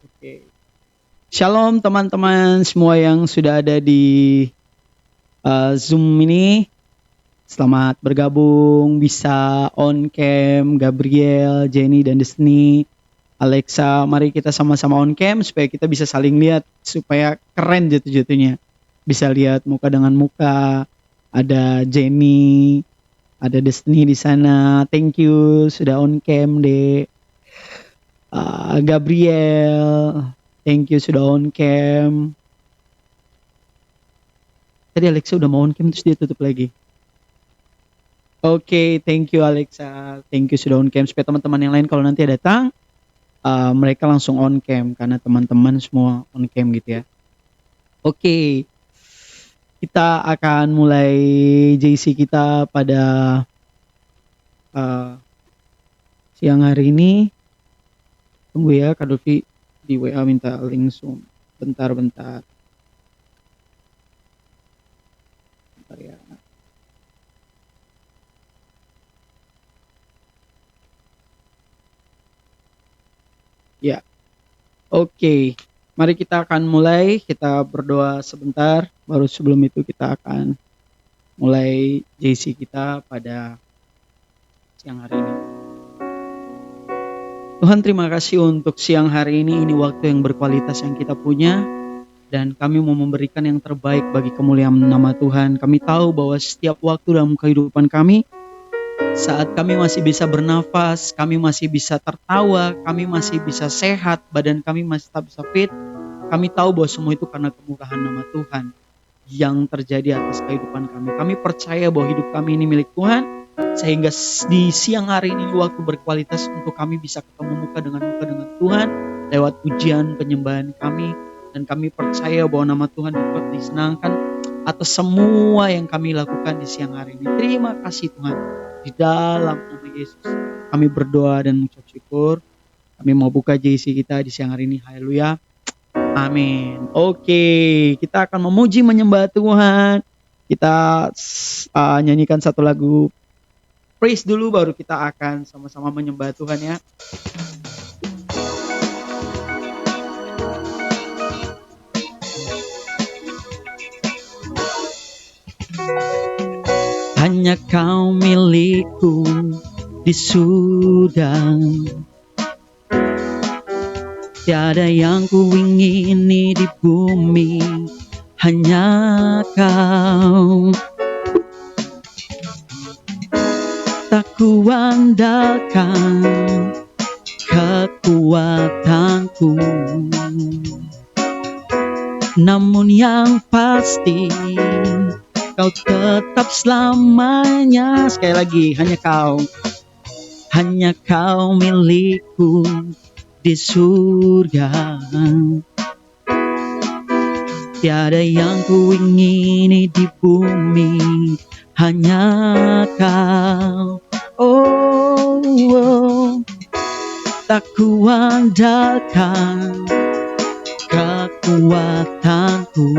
Oke. Shalom teman-teman semua yang sudah ada di Zoom ini. Selamat bergabung, bisa on cam, Gabriel, Jenny dan Desni, Alexa. Mari kita sama-sama on cam supaya kita bisa saling lihat, supaya keren jatuh-jatuhnya. Bisa lihat muka dengan muka. Ada Jenny, ada Desni di sana. Thank you sudah on cam, Dek. Gabriel, thank you sudah on cam. Tadi Alexa udah mau on cam terus dia tutup lagi. Oke, thank you Alexa. Thank you sudah on cam. Supaya teman-teman yang lain kalau nanti datang, mereka langsung on cam. Karena teman-teman semua on cam gitu ya. Oke, kita akan mulai JC kita pada siang hari ini. Tunggu ya, Kak Dovi di WA minta link Zoom. Bentar. Bentar ya. Ya, oke. Mari kita akan mulai, kita berdoa sebentar, baru sebelum itu kita akan mulai JC kita pada siang hari ini. Tuhan, terima kasih untuk siang hari ini waktu yang berkualitas yang kita punya, dan kami mau memberikan yang terbaik bagi kemuliaan nama Tuhan. Kami tahu bahwa setiap waktu dalam kehidupan kami, saat kami masih bisa bernafas, kami masih bisa tertawa, kami masih bisa sehat, badan kami masih tetap bisa fit, kami tahu bahwa semua itu karena kemurahan nama Tuhan yang terjadi atas kehidupan kami. Kami percaya bahwa hidup kami ini milik Tuhan, sehingga di siang hari ini waktu berkualitas untuk kami bisa ketemu muka dengan Tuhan lewat pujian penyembahan kami, dan kami percaya bahwa nama Tuhan disenangkan atas semua yang kami lakukan di siang hari ini. Terima kasih Tuhan. Di dalam nama Yesus kami berdoa dan mengucap syukur. Kami mau buka JC kita di siang hari ini. Haleluya. Amin. Oke, kita akan memuji menyembah Tuhan. Kita nyanyikan satu lagu praise dulu, baru kita akan sama-sama menyembah Tuhan ya. Hanya Kau milikku di surga, tiada yang ku ingini di bumi, hanya Kau. Tak ku andalkan kekuatanku, namun yang pasti Kau tetap selamanya. Sekali lagi, hanya Kau milikku di surga, tiada yang ku ingini di bumi, hanya Kau. Oh, tak ku andalkan kekuatanku,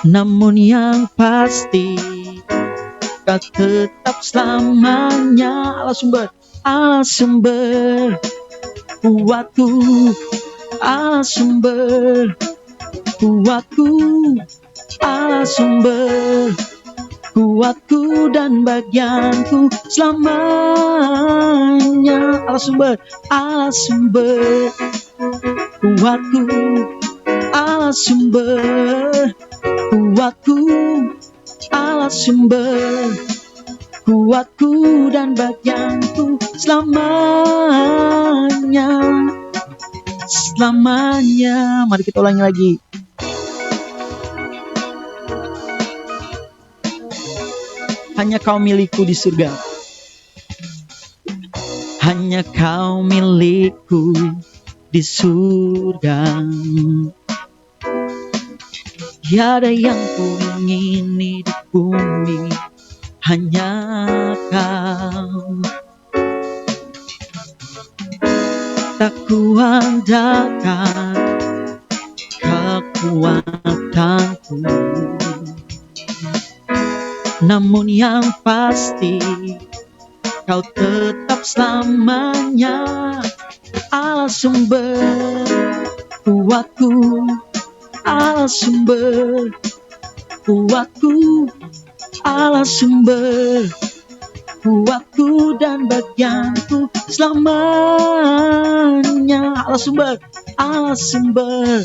namun yang pasti Kau tetap selamanya. Allah sumber kuatku, Allah sumber kuatku, Allah sumber kuatku dan bagianku selamanya. Allah sumber kuatku, Allah sumber kuatku, Allah sumber kuatku dan bagianku selamanya. Mari kita ulangi lagi. Hanya Kau milikku di surga, hanya Kau milikku di surga, tiada yang ku ingini di bumi, hanya Kau. Tak ku andalkan kekuatanku, namun yang pasti Kau tetap selamanya. Allah sumber kuatku, Allah sumber kuatku, Allah sumber kuatku dan bagianku selamanya. Allah sumber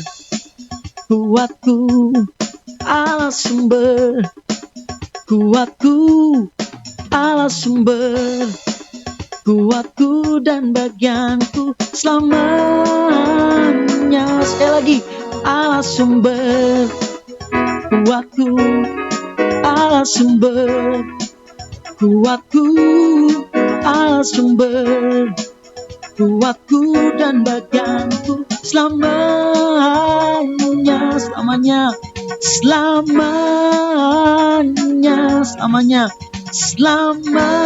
kuatku, Allah sumber kuatku, Allah sumber kuatku dan bagianku selamanya. Sekali lagi, Allah sumber kuatku, Allah sumber kuatku, Allah sumber kuatku dan bagianku selamanya, selamanya, selamanya, selamanya, selamanya,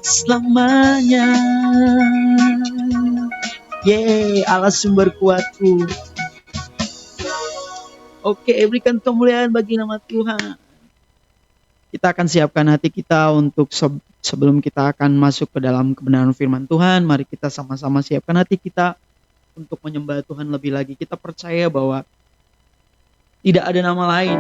selamanya. Yeay, Allah sumber kuatku. Oke, berikan kemuliaan bagi nama Tuhan. Kita akan siapkan hati kita untuk sebelum kita akan masuk ke dalam kebenaran firman Tuhan. Mari kita sama-sama siapkan hati kita untuk menyembah Tuhan lebih lagi. Kita percaya bahwa tidak ada nama lain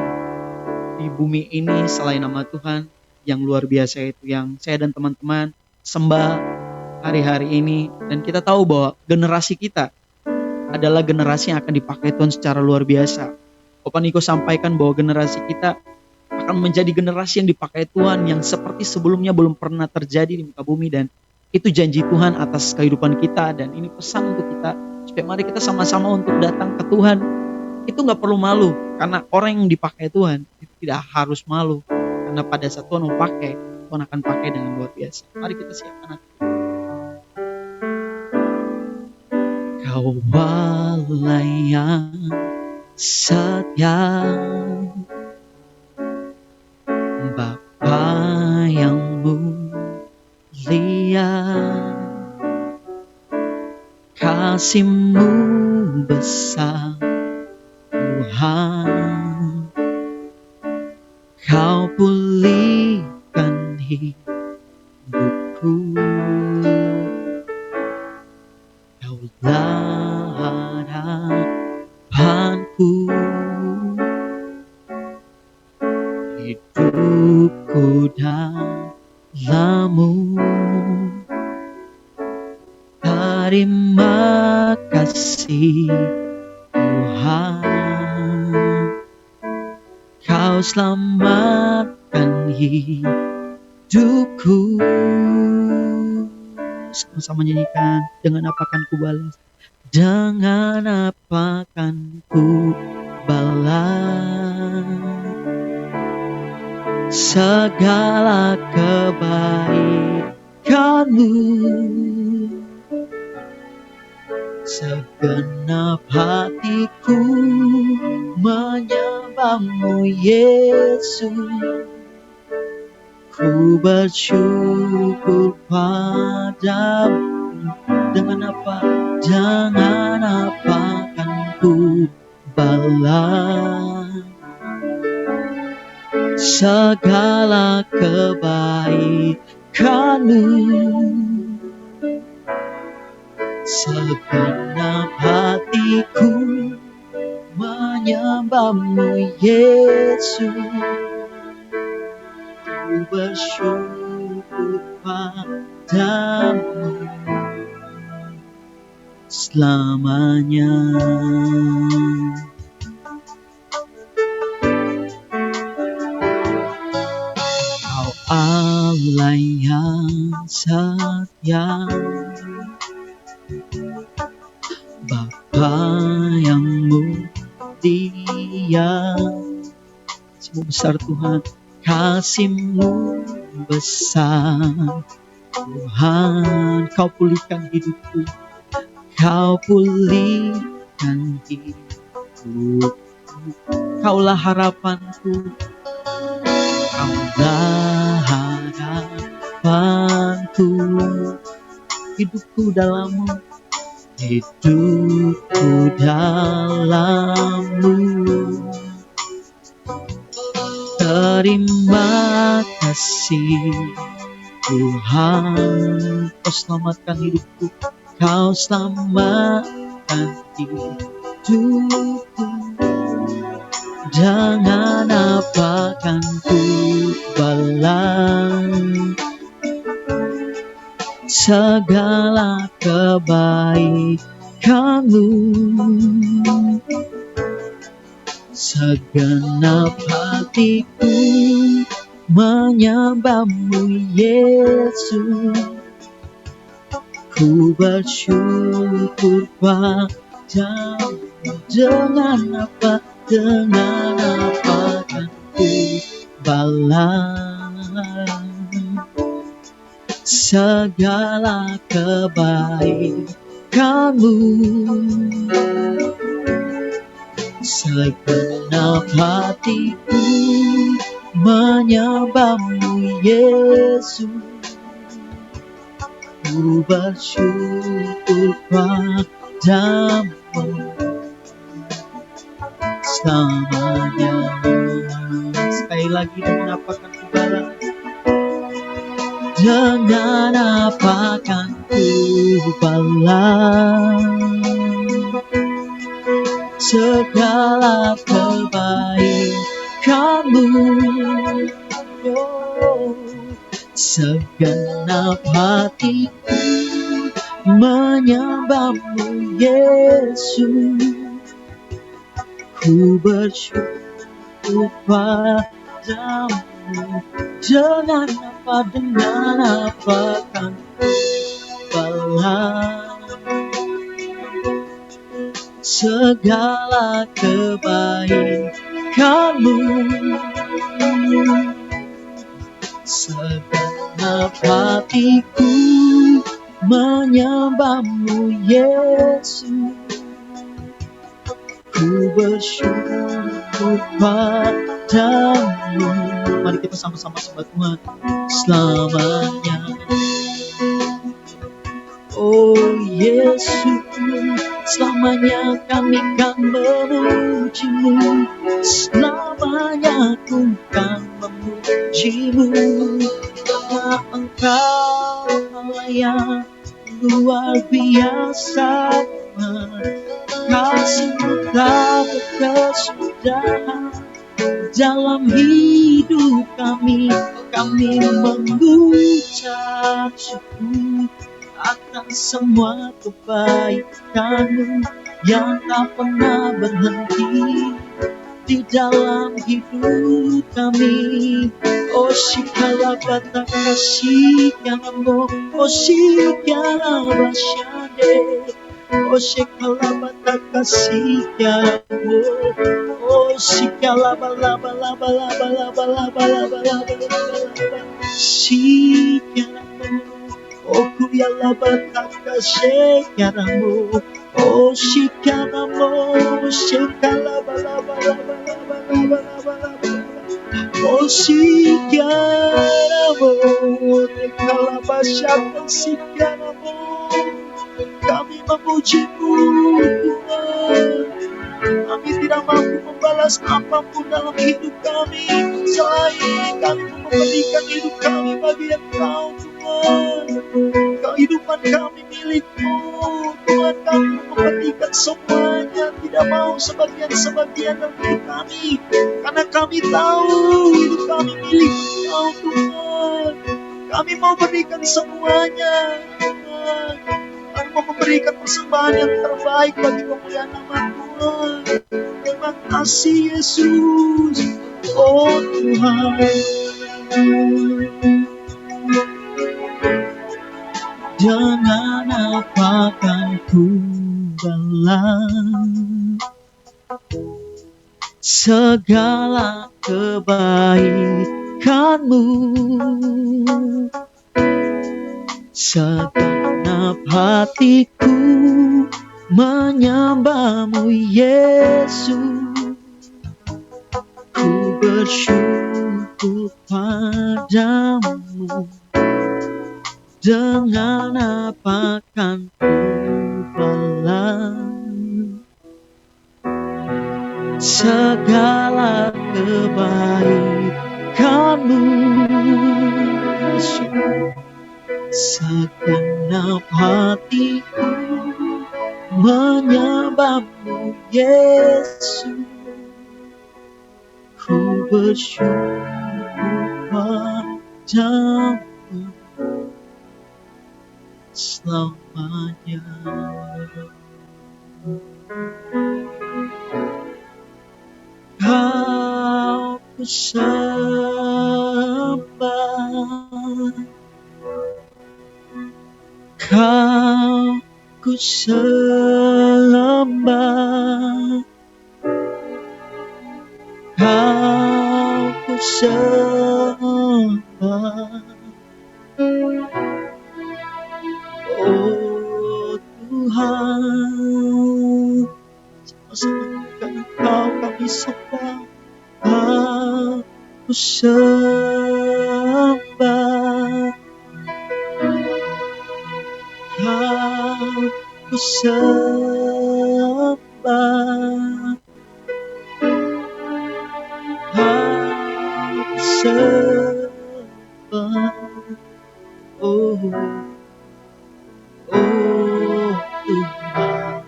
di bumi ini selain nama Tuhan yang luar biasa itu, yang saya dan teman-teman sembah hari-hari ini. Dan kita tahu bahwa generasi kita adalah generasi yang akan dipakai Tuhan secara luar biasa. Bapak Niko sampaikan bahwa generasi kita akan menjadi generasi yang dipakai Tuhan yang seperti sebelumnya belum pernah terjadi di muka bumi, dan itu janji Tuhan atas kehidupan kita. Dan ini pesan untuk kita, supaya mari kita sama-sama untuk datang ke Tuhan. Itu gak perlu malu, karena orang yang dipakai Tuhan itu tidak harus malu, karena pada saat Tuhan mau pakai, Tuhan akan pakai dengan luar biasa. Mari kita siapkan hati. Kau Allah yang setia, Bapa yang mulia, kasih-Mu besar Tuhan. Kau pulihkan hidupku, Kaulah harapanku. Hidupku dalam-Mu, terima kasih Tuhan. Kau selamatkan hidupku. Sama-sama nyanyikan. Dengan apa akan ku balas? Dengan apa akan ku balas segala kebaikan-Mu? Segenap hatiku menyembah-Mu Yesus. Ku bersyukur padamu. Dengan apa akan ku balas segala kebaikan-Mu? Segenap hatiku menyembah-Mu Yesus. Ku bersyukur padamu selamanya. Kau Allah yang setia, Bapa yang mulia, kasih-Mu besar Tuhan, kasih-Mu besar Tuhan. Kau pulihkan hidupku, Kau pulihkan hidupku. Kaulah harapanku, Kaulah harapanku. Hidupku dalam-Mu, hidupku dalam-Mu. Terima kasih Tuhan, Kau selamatkan hidupku, Kau selamatkan hidupku. Jangan apakan ku balas segala kebaikan-Mu. Segenap hatiku menyembah-Mu, Yesus. Ku bersyukur padamu. Dengan apa kan ku balas segala kebaikan-Mu. Segenap hatiku menyembah-Mu, Yesus. Ku bersyukur padamu selamanya. Sekali lagi, dengan apa kan ku balas? Dengan apa kan ku balas segala kebaikan-Mu. Oh, segenap hatiku menyembah-Mu, Yesus. Ku bersyukur padamu. Dengan apa kan ku balas segala kebaikan-Mu. Segenap hatiku menyembah-Mu, Yesus. Ku bersyukur padamu. Mari kita sama-sama sembah Tuhan selamanya. Oh Yesus, selamanya kami kan memuji-Mu. Selamanya ku kan memuji-Mu. Karena Engkau Allah yang luar biasa. Kasih-Mu tak berkesudahan dalam hidup kami. Kami mengucap syukur akan semua kebaikan-Mu yang tak pernah berhenti di dalam hidup kami. Oh shikala bata kashikanamo, oh shikala bashande, oh shikala bata kashikanamo, oh shikala bala bala bala bala bala bala bala bala shikanamo, oh kuyala bata kashikanamo, oh shikanamo, shikala bala bala bala bala bala bala. Oh sikianamo, kalabasyakan sikianamo. Kami memuji-Mu Tuhan. Kami tidak mampu membalas apapun dalam hidup kami selain kami memberikan hidup kami bagi Engkau Tuhan. Kehidupan kami milik-Mu Tuhan. Kami memberikan semuanya, tidak mau sebagian-sebagian dalam hidup kami, karena kami tahu hidup kami milik Engkau Tuhan. Kami mau berikan semuanya Tuhan. Kami mau memberikan persembahan yang terbaik bagi kemuliaan nama Tuhan. Terima kasih Yesus. Oh Tuhan, dengan apa kan ku balas segala kebaikan-Mu. Segenap hatiku menyembah-Mu, Yesus. Ku bersyukur padamu. Dengan apa kan ku balas segala kebaikan-Mu. Yesus, segenap hatiku menyembahmu Yesus. Ku bersyukur padamu selamanya. Kau ku sembah, Kau ku sembah, Kau ku sembah. Oh Tuhan, sama-sama dengan Kau kami sembah. Kau ku sembah, Kau ku sembah, Kau ku sembah. Oh Tuhan,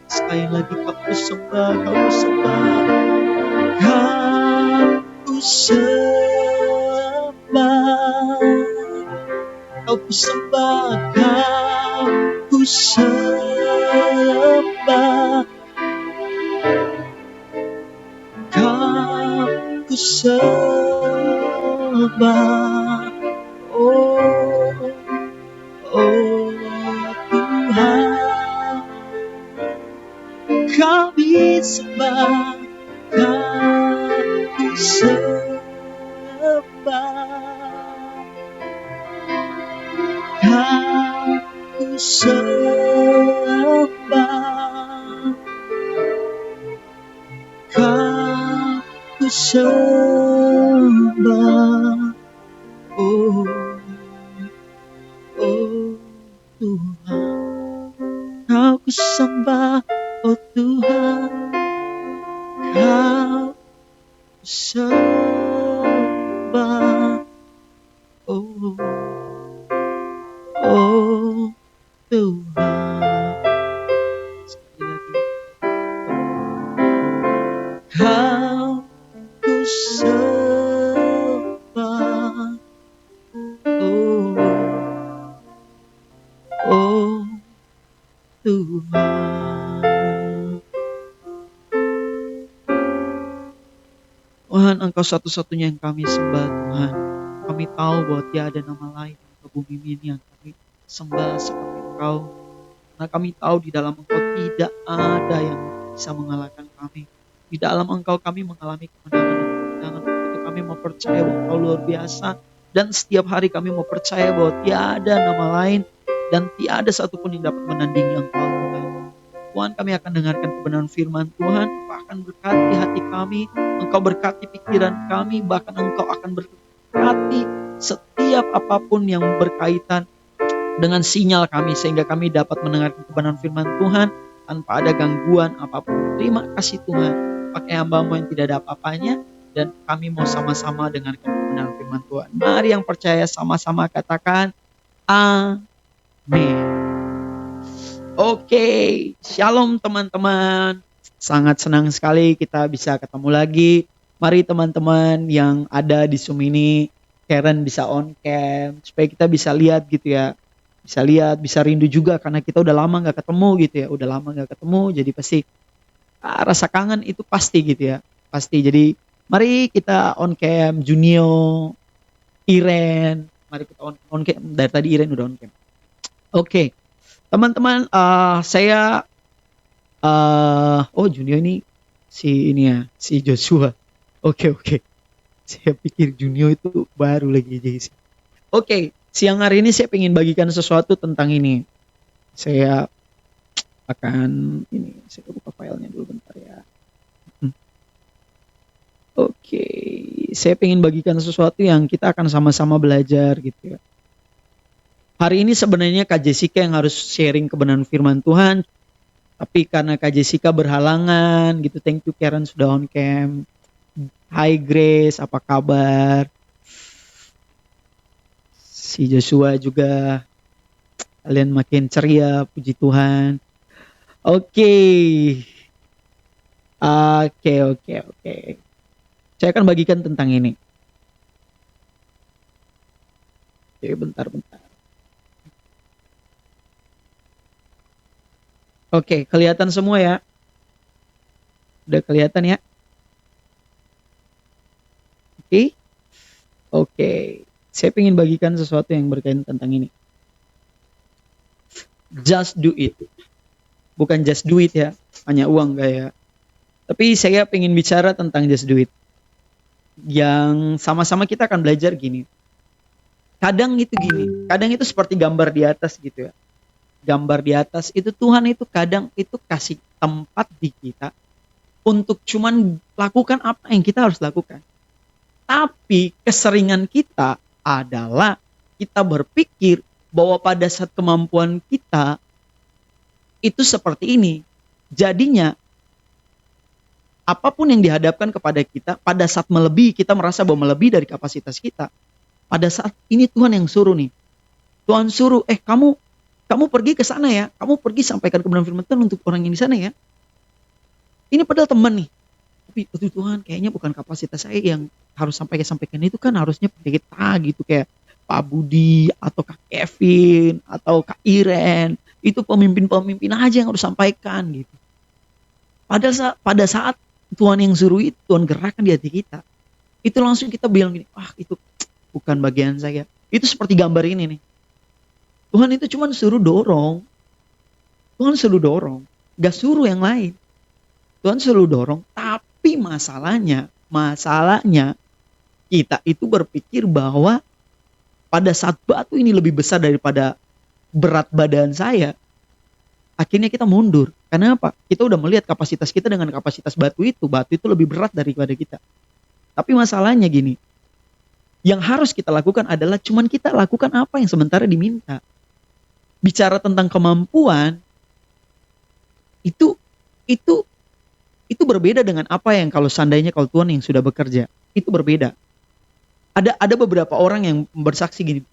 sekali lagi Kau ku sembah, Kau ku sembah, Kau ku sembah, Kau ku sembah, Kau ku sembah, Kau ku sembah. Oh Tuhan, kami sembah, kami sembah, kami sembah, kami sembah. Oh Tuhan, Kau ku sembah, oh Tuhan, Kau ku sembah. Oh Tuhan, sekali lagi, Kau ku sembah. Oh Tuhan. Tuhan, Engkau satu-satunya yang kami sembah Tuhan. Kami tahu bahwa tiada nama lain di bumi ini yang kami sembah seperti Engkau. Karena kami tahu di dalam Engkau tidak ada yang bisa mengalahkan kami. Di dalam Engkau kami mengalami kemenangan. Itu kami mau percaya bahwa Engkau luar biasa. Dan setiap hari kami mau percaya bahwa tiada nama lain dan tiada satupun yang dapat menandingi Engkau Tuhan. Tuhan, kami akan dengarkan kebenaran firman Tuhan. Engkau akan berkati hati kami, Engkau berkati pikiran kami, bahkan Engkau akan berkati setiap apapun yang berkaitan dengan sinyal kami, sehingga kami dapat mendengarkan kebenaran firman Tuhan tanpa ada gangguan apapun. Terima kasih Tuhan, pakai hamba-Mu yang tidak ada apa-apanya, dan kami mau sama-sama dengarkan kebenaran firman Tuhan. Mari yang percaya sama-sama katakan amin. Oke, shalom teman-teman. Sangat senang sekali kita bisa ketemu lagi. Mari teman-teman yang ada di Zoom ini, Karen bisa on cam supaya kita bisa lihat gitu ya. Bisa lihat, bisa rindu juga karena kita udah lama gak ketemu gitu ya. Udah lama gak ketemu, jadi pasti rasa kangen itu pasti gitu ya. Pasti, jadi mari kita on cam. Junio, Iren, mari kita on cam. Dari tadi Iren udah on cam. Oke. Teman-teman, saya Junio ini si Joshua. Oke. Saya pikir Junio itu baru lagi jadi. Oke, siang hari ini saya ingin bagikan sesuatu tentang ini. Saya buka filenya dulu bentar ya. Oke, saya ingin bagikan sesuatu yang kita akan sama-sama belajar gitu ya. Hari ini sebenarnya Kak Jessica yang harus sharing kebenaran firman Tuhan. Tapi karena Kak Jessica berhalangan gitu. Thank you Karen sudah on cam. Hai Grace, apa kabar? Si Joshua juga, kalian makin ceria, puji Tuhan. Oke. Oke. Saya akan bagikan tentang ini. Oke, bentar. Oke, kelihatan semua ya? Udah kelihatan ya? Oke. Saya ingin bagikan sesuatu yang berkaitan tentang ini. Just do it. Bukan just do it ya, hanya uang gak ya. Tapi saya ingin bicara tentang just do it. Yang sama-sama kita akan belajar gini. Kadang itu seperti gambar di atas gitu ya. Gambar di atas itu Tuhan itu kadang itu kasih tempat di kita untuk cuman lakukan apa yang kita harus lakukan. Tapi keseringan kita adalah kita berpikir bahwa pada saat kemampuan kita itu seperti ini. Jadinya apapun yang dihadapkan kepada kita pada saat melebihi, kita merasa bahwa melebihi dari kapasitas kita. Pada saat ini Tuhan yang suruh nih. Tuhan suruh, kamu pergi ke sana ya. Kamu pergi sampaikan kebenaran firman Tuhan untuk orang yang di sana ya. Ini padahal teman nih. Tapi Tuhan kayaknya bukan kapasitas saya yang harus sampaikan itu kan harusnya kita gitu kayak Pak Budi atau Kak Kevin atau Kak Iren. Itu pemimpin-pemimpin aja yang harus sampaikan gitu. Pada saat Tuhan yang suruh itu, Tuhan gerakkan di hati kita. Itu langsung kita bilang gini, itu bukan bagian saya. Itu seperti gambar ini nih. Tuhan itu cuma suruh dorong. Gak suruh yang lain. Tuhan suruh dorong, tapi masalahnya kita itu berpikir bahwa pada saat batu ini lebih besar daripada berat badan saya, akhirnya kita mundur. Karena apa? Kita udah melihat kapasitas kita dengan kapasitas batu itu lebih berat daripada kita. Tapi masalahnya gini, yang harus kita lakukan adalah cuman kita lakukan apa yang sementara diminta. Bicara tentang kemampuan, itu berbeda dengan apa yang kalau seandainya kalau Tuhan yang sudah bekerja, itu berbeda. Ada beberapa orang yang bersaksi gini.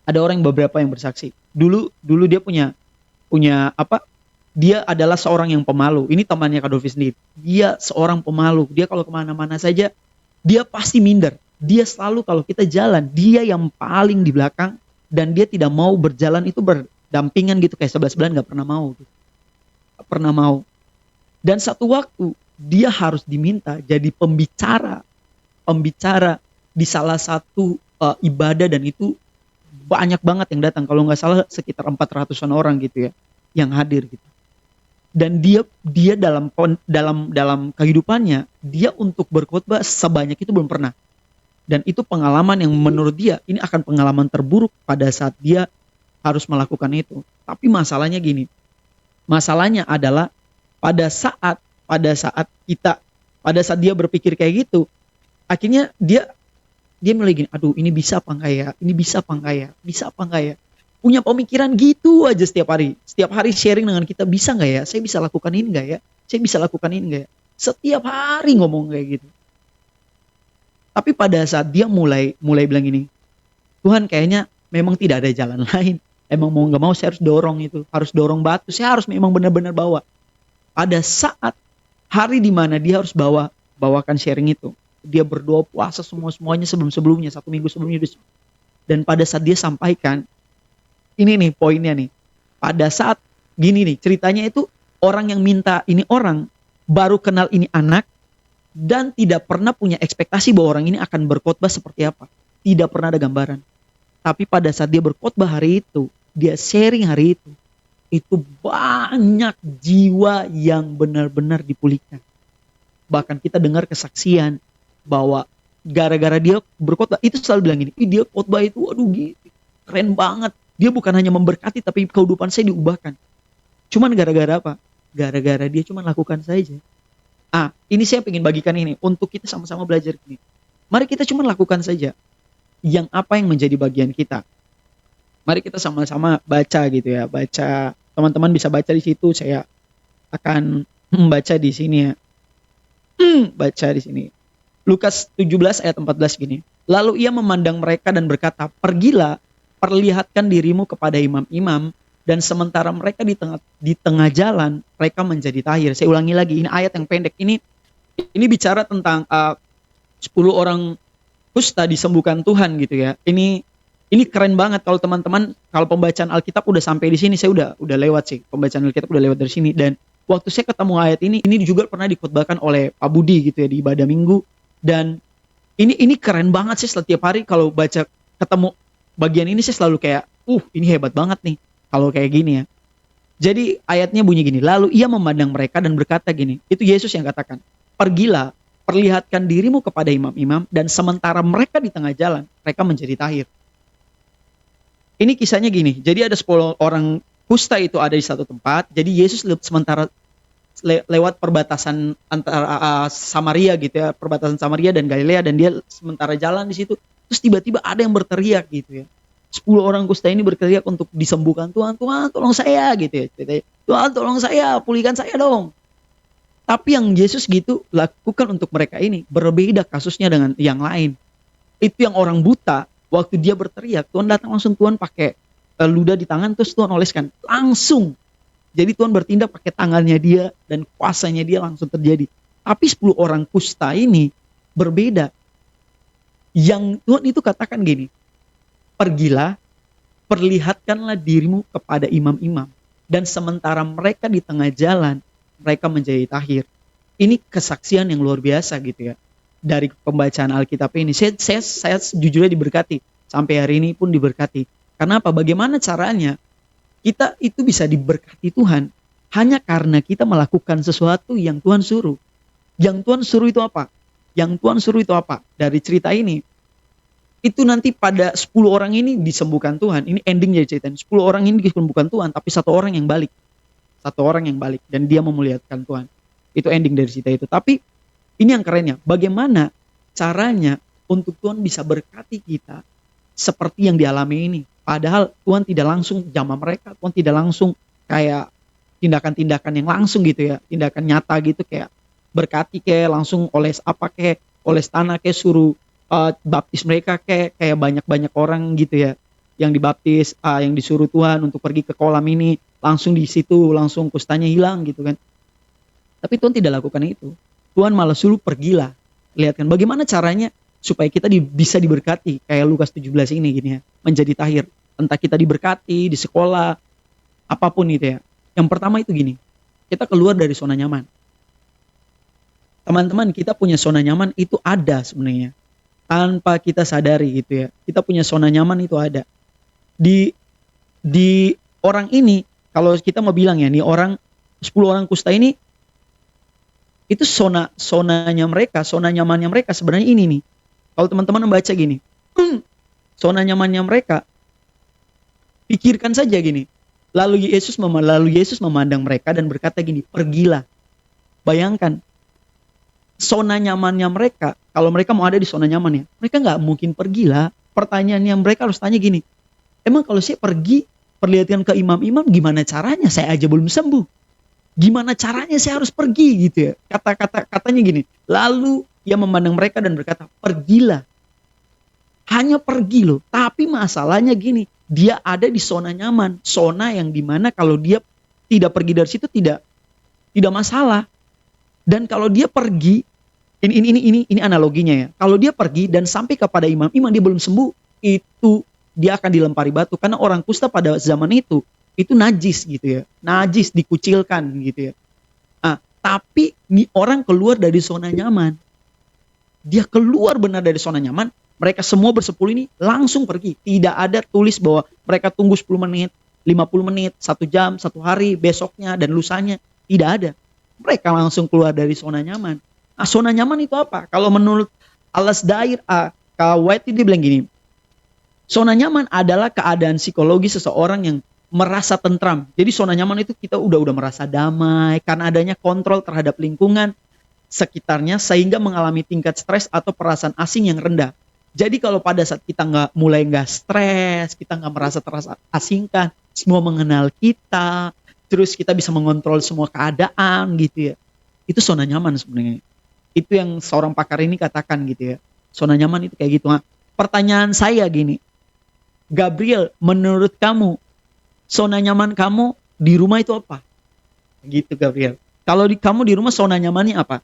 Ada orang beberapa yang bersaksi. Dulu dia punya apa? Dia adalah seorang yang pemalu. Ini temannya Kak Dovi sendiri. Dia seorang pemalu. Dia kalau kemana-mana saja, dia pasti minder. Dia selalu kalau kita jalan, dia yang paling di belakang dan dia tidak mau berjalan itu berdampingan gitu kayak sebelah-sebelahan, gak pernah mau. Gak pernah mau. Dan satu waktu dia harus diminta jadi pembicara di salah satu ibadah dan itu banyak banget yang datang. Kalau nggak salah sekitar 400-an orang gitu ya yang hadir gitu. Dan dia dalam kehidupannya dia untuk berkhotbah sebanyak itu belum pernah. Dan itu pengalaman yang menurut dia ini akan pengalaman terburuk pada saat dia harus melakukan itu. Tapi masalahnya gini. Masalahnya adalah pada saat dia berpikir kayak gitu, akhirnya dia mulai gini, ini bisa apa enggak ya? Punya pemikiran gitu aja setiap hari sharing dengan kita, bisa enggak ya? Saya bisa lakukan ini enggak ya? Setiap hari ngomong kayak gitu. Tapi pada saat dia mulai bilang gini, Tuhan kayaknya memang tidak ada jalan lain. Emang mau enggak mau saya harus dorong batu, saya harus memang benar-benar bawa. Pada saat hari di mana dia harus bawakan sharing itu, dia berdoa puasa semuanya sebelumnya 1 minggu sebelumnya. Dan pada saat dia sampaikan, ini nih poinnya nih. Pada saat gini nih ceritanya itu, orang yang minta ini orang baru kenal ini anak dan tidak pernah punya ekspektasi bahwa orang ini akan berkhotbah seperti apa. Tidak pernah ada gambaran. Tapi pada saat dia berkhotbah hari itu, dia sharing hari itu banyak jiwa yang benar-benar dipulihkan. Bahkan kita dengar kesaksian bahwa gara-gara dia berkhotbah, itu selalu bilang gini, dia khotbah itu gitu, keren banget. Dia bukan hanya memberkati tapi kehidupan saya diubahkan. Cuman gara-gara apa? Gara-gara dia cuma lakukan saja. Ini saya ingin bagikan ini untuk kita sama-sama belajar gini. Mari kita cuma lakukan saja yang apa yang menjadi bagian kita. Mari kita sama-sama baca gitu ya. Baca, teman-teman bisa baca di situ. Saya akan membaca di sini ya. Baca di sini. Lukas 17 ayat 14 gini. Lalu ia memandang mereka dan berkata, pergilah perlihatkan dirimu kepada imam-imam, dan sementara mereka di tengah jalan, mereka menjadi tahir. Saya ulangi lagi, ini ayat yang pendek. Ini bicara tentang 10 orang kusta disembuhkan Tuhan gitu ya. Ini keren banget kalau teman-teman, kalau pembacaan Alkitab udah sampai di sini, saya udah lewat sih. Pembacaan Alkitab udah lewat dari sini, dan waktu saya ketemu ayat ini juga pernah dikhotbahkan oleh Pak Budi gitu ya di ibadah Minggu, dan ini keren banget sih. Setiap hari kalau baca ketemu bagian ini saya selalu kayak, ini hebat banget nih kalau kayak gini ya. Jadi ayatnya bunyi gini, lalu ia memandang mereka dan berkata gini, itu Yesus yang katakan, pergilah, perlihatkan dirimu kepada imam-imam, dan sementara mereka di tengah jalan, mereka menjadi tahir. Ini kisahnya gini, jadi ada 10 orang kusta itu ada di satu tempat, jadi Yesus sementara lewat perbatasan antara Samaria gitu ya, perbatasan Samaria dan Galilea, dan dia sementara jalan di situ, terus tiba-tiba ada yang berteriak gitu ya. 10 orang kusta ini berteriak untuk disembuhkan. Tuhan, Tuhan tolong saya gitu ya. Tuhan tolong saya, pulihkan saya dong. Tapi yang Yesus gitu lakukan untuk mereka ini berbeda kasusnya dengan yang lain. Itu yang orang buta, waktu dia berteriak, Tuhan datang langsung, Tuhan pakai ludah di tangan, terus Tuhan oleskan langsung. Jadi Tuhan bertindak pakai tangannya dia, dan kuasanya dia langsung terjadi. Tapi 10 orang kusta ini berbeda. Yang Tuhan itu katakan gini, pergilah, perlihatkanlah dirimu kepada imam-imam, dan sementara mereka di tengah jalan, mereka menjadi tahir. Ini kesaksian yang luar biasa gitu ya. Dari pembacaan Alkitab ini, saya jujurnya diberkati. Sampai hari ini pun diberkati. Karena apa? Bagaimana caranya kita itu bisa diberkati Tuhan? Hanya karena kita melakukan sesuatu yang Tuhan suruh. Yang Tuhan suruh itu apa? Yang Tuhan suruh itu apa? Dari cerita ini, itu nanti pada 10 orang ini disembuhkan Tuhan. Ini ending dari cerita ini. 10 orang ini disembuhkan Tuhan, tapi 1 orang yang balik. 1 orang yang balik, dan dia memuliakan Tuhan. Itu ending dari cerita itu. Tapi ini yang kerennya, bagaimana caranya untuk Tuhan bisa berkati kita seperti yang dialami ini. Padahal Tuhan tidak langsung jamah mereka, Tuhan tidak langsung kayak tindakan-tindakan yang langsung gitu ya, tindakan nyata gitu, kayak berkati kayak langsung oles apa kayak oles tanah kayak suruh baptis mereka kayak banyak-banyak orang gitu ya yang dibaptis, yang disuruh Tuhan untuk pergi ke kolam ini, langsung di situ langsung kustanya hilang gitu kan. Tapi Tuhan tidak lakukan itu. Tuhan malah suruh pergilah, lihatkan bagaimana caranya supaya kita bisa diberkati kayak Lukas 17 ini gini ya, menjadi tahir. Entah kita diberkati di sekolah, apapun itu ya. Yang pertama itu gini, kita keluar dari zona nyaman. Teman-teman, kita punya zona nyaman itu ada sebenarnya. Tanpa kita sadari gitu ya. Kita punya zona nyaman itu ada. Di orang ini, kalau kita mau bilang ya, nih 10 orang kusta ini, itu zona nyamannya mereka sebenarnya ini nih. Kalau teman-teman membaca gini, zona nyamannya mereka, pikirkan saja gini. Lalu Yesus memandang mereka dan berkata gini, pergilah. Bayangkan, zona nyamannya mereka, kalau mereka mau ada di zona nyamannya, mereka nggak mungkin pergilah. Pertanyaan yang mereka harus tanya gini, emang kalau saya pergi, perlihatkan ke imam-imam, gimana caranya? Saya aja belum sembuh. Gimana caranya saya harus pergi gitu ya? Katanya gini, lalu ia memandang mereka dan berkata, pergilah. Hanya pergi loh. Tapi masalahnya gini, dia ada di zona nyaman. Zona yang dimana kalau dia tidak pergi dari situ tidak masalah. Dan kalau dia pergi, ini analoginya ya. Kalau dia pergi dan sampai kepada imam dia belum sembuh, itu dia akan dilempari batu. Karena orang kusta pada zaman itu najis gitu ya. Najis, dikucilkan gitu ya. Nah, tapi ini orang keluar dari zona nyaman. Dia keluar benar dari zona nyaman, mereka semua bersepuluh ini langsung pergi. Tidak ada tulis bahwa mereka tunggu 10 menit, 50 menit, 1 jam, 1 hari, besoknya dan lusanya. Tidak ada. Mereka langsung keluar dari zona nyaman. Nah, zona nyaman itu apa? Kalau menurut Alasdair Kak White dia bilang gini, zona nyaman adalah keadaan psikologi seseorang yang merasa tentram. Jadi zona nyaman itu kita udah merasa damai karena adanya kontrol terhadap lingkungan sekitarnya sehingga mengalami tingkat stres atau perasaan asing yang rendah. Jadi kalau pada saat kita mulai nggak stres, kita nggak merasa terasingkan, semua mengenal kita, terus kita bisa mengontrol semua keadaan gitu ya. Itu zona nyaman sebenarnya. Itu yang seorang pakar ini katakan gitu ya. Zona nyaman itu kayak gitu. Nah, pertanyaan saya gini, Gabriel, menurut kamu, zona nyaman kamu di rumah itu apa? Gitu Gabriel. Kalau kamu di rumah zona nyamannya apa?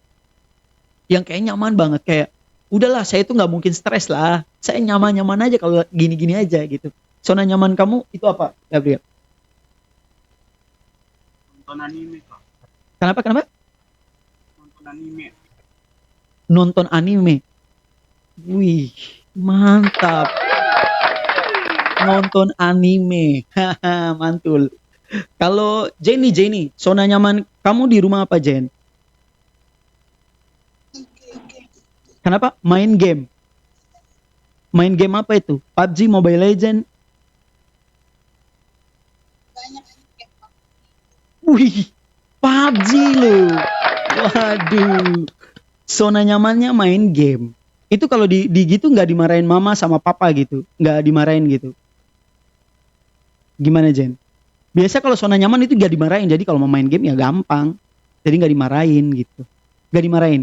Yang kayak nyaman banget, kayak udahlah saya itu nggak mungkin stres lah. Saya nyaman-nyaman aja kalau gini-gini aja gitu. Zona nyaman kamu itu apa, Gabriel? Nonton anime, Kak. Kenapa? Kenapa? Nonton anime. Nonton anime. Wih, mantap. Nonton anime. Haha, mantul. Kalau Jenny, zona nyaman kamu di rumah apa, Jen? Kenapa? Main game. Main game apa itu? PUBG, Mobile Legend? Wih, PUBG loh. Waduh. Zona nyamannya main game. Itu kalau di gitu nggak dimarahin mama sama papa gitu. Nggak dimarahin gitu. Gimana, Jen? Biasa kalau zona nyaman itu nggak dimarahin. Jadi kalau mau main game ya gampang. Jadi nggak dimarahin gitu. Nggak dimarahin.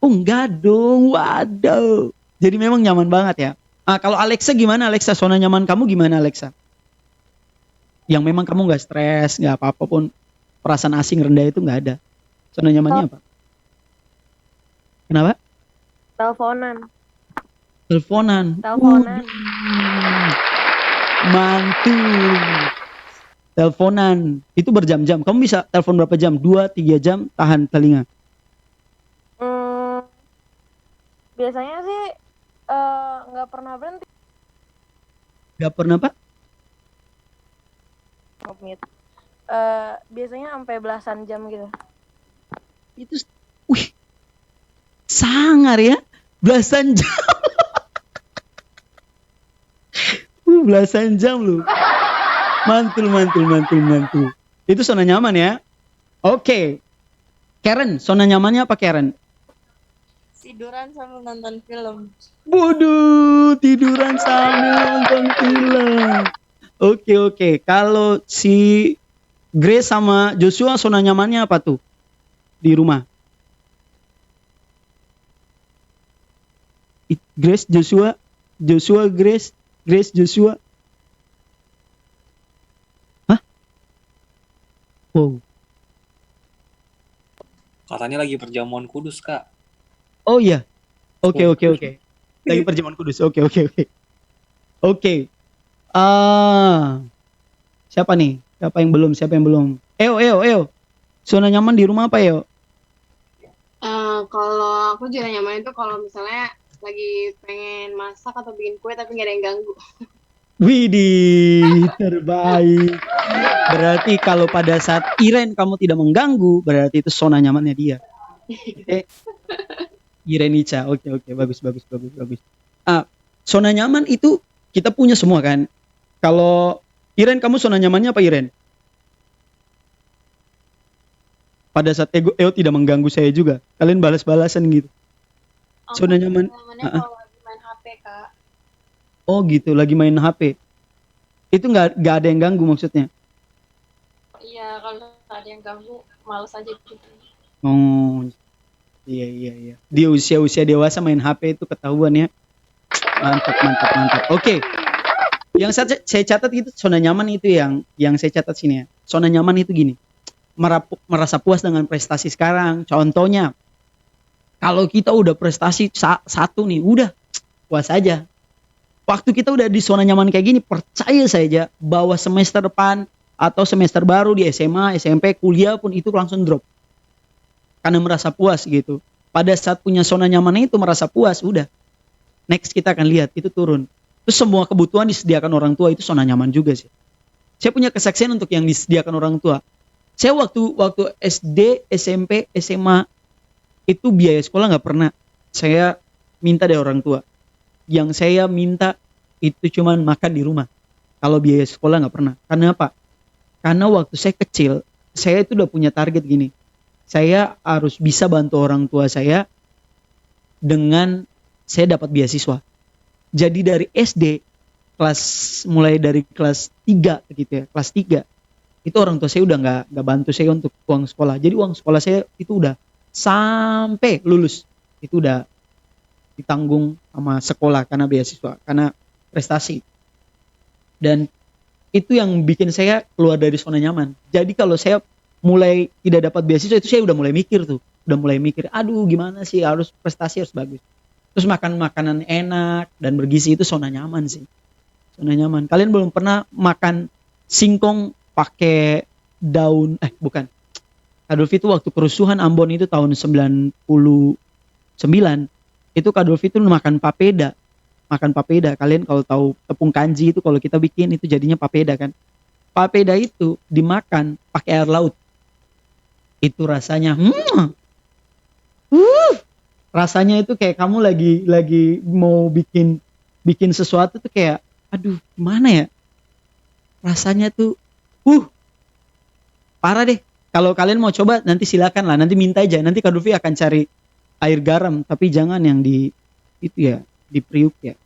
Oh enggak dong. Waduh. Jadi memang nyaman banget ya. Ah, kalau Alexa gimana, Alexa? Zona nyaman kamu gimana, Alexa? Yang memang kamu nggak stres, nggak apa-apa pun, perasaan asing rendah itu nggak ada. Zona nyamannya apa? Kenapa? Teleponan. Teleponan. Teleponan. Mantul. Teleponan. Itu berjam-jam. Kamu bisa telepon berapa jam? 2-3 jam tahan telinga. Biasanya sih nggak pernah berhenti. Gak pernah, Pak? Biasanya sampai belasan jam gitu. Itu, wih, sangar ya. Belasan jam. Belasan jam loh. Mantul. Itu zona nyaman ya. Oke. Karen, zona nyamannya apa Karen? Tiduran sambil nonton film. Waduh, tiduran sambil nonton film. Oke. Kalau si Grace sama Joshua zona nyamannya apa tuh di rumah? Grace, Joshua, Grace, Joshua. Hah? Wow. Katanya lagi perjamuan kudus, Kak. Oh iya. Oke. Lagi perjamuan kudus. Oke. Oke. Siapa nih? Siapa yang belum? Eo. Zona nyaman di rumah apa, Eo? Kalau aku zona nyaman itu kalau misalnya lagi pengen masak atau bikin kue tapi nggak ada yang ganggu. Widih, terbaik. Berarti kalau pada saat Iren kamu tidak mengganggu, berarti itu zona nyamannya dia. Iren Ica. Oke, bagus. Zona nyaman itu kita punya semua kan. Kalau Iren, kamu zona nyamannya apa, Iren? Pada saat Eo tidak mengganggu saya juga. Kalian balas-balasan gitu. Zona nyaman. Kalau lagi main HP, Kak. Oh gitu, lagi main HP. Itu nggak ada yang ganggu maksudnya? Iya, kalau ada yang ganggu, males aja gitu. Oh, iya. Di usia dewasa main HP itu ketahuan ya. Mantap. Oke. Yang saya catat itu zona nyaman itu yang saya catat sini ya. Zona nyaman itu gini. Merasa puas dengan prestasi sekarang. Contohnya, kalau kita udah prestasi satu nih, udah puas aja. Waktu kita udah di zona nyaman kayak gini, percaya saja bahwa semester depan atau semester baru di SMA, SMP, kuliah pun itu langsung drop. Karena merasa puas gitu. Pada saat punya zona nyaman itu merasa puas, udah. Next kita akan lihat itu turun. Terus semua kebutuhan disediakan orang tua, itu zona nyaman juga sih. Saya punya kesaksian untuk yang disediakan orang tua. Saya waktu SD, SMP, SMA itu biaya sekolah nggak pernah saya minta dari orang tua. Yang saya minta itu cuman makan di rumah. Kalau biaya sekolah nggak pernah. Karena apa? Karena waktu saya kecil, saya itu udah punya target gini. Saya harus bisa bantu orang tua saya dengan saya dapat beasiswa. Jadi dari SD mulai dari kelas 3 gitu ya, kelas 3 itu orang tua saya udah nggak bantu saya untuk uang sekolah. Jadi uang sekolah saya itu udah sampai lulus itu udah ditanggung sama sekolah karena beasiswa, karena prestasi. Dan itu yang bikin saya keluar dari zona nyaman. Jadi kalau saya mulai tidak dapat beasiswa itu saya udah mulai mikir tuh. Udah mulai mikir, aduh gimana sih, harus prestasi harus bagus. Terus makan makanan enak dan bergizi itu zona nyaman sih. Zona nyaman. Kalian belum pernah makan singkong pakai daun, bukan. Kadulfi itu waktu kerusuhan Ambon itu tahun 99, itu Kadulfi itu makan papeda. Makan papeda. Kalian kalau tahu tepung kanji itu kalau kita bikin itu jadinya papeda kan. Papeda itu dimakan pakai air laut. Itu rasanya rasanya itu kayak kamu lagi mau bikin sesuatu tuh kayak aduh gimana ya? Rasanya tuh parah deh. Kalau kalian mau coba nanti silakan lah, nanti minta aja. Nanti Kak Dulfi akan cari air garam, tapi jangan yang di itu ya, di Priuk ya.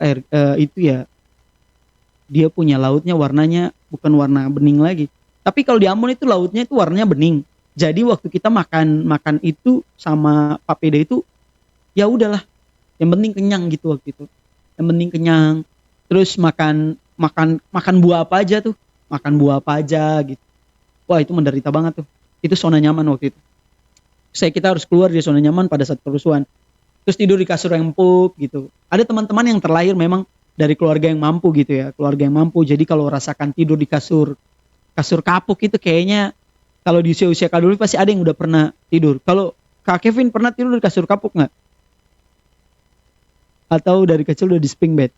Air itu ya. Dia punya lautnya warnanya bukan warna bening lagi. Tapi kalau di Ambon itu lautnya itu warnanya bening. Jadi waktu kita makan itu sama papeda itu ya udahlah. Yang penting kenyang gitu waktu itu. Yang penting kenyang. Terus makan buah apa aja tuh. Makan buah apa aja gitu. Wah itu menderita banget tuh. Itu zona nyaman waktu itu. Kita harus keluar dari zona nyaman pada saat kerusuhan. Terus tidur di kasur yang empuk gitu. Ada teman-teman yang terlahir memang dari keluarga yang mampu gitu ya. Keluarga yang mampu. Jadi kalau rasakan tidur di kasur kapuk itu kayaknya kalau di usia Kak Dulfi pasti ada yang udah pernah tidur. Kalau Kak Kevin pernah tidur di kasur kapuk nggak? Atau dari kecil udah di spring bed?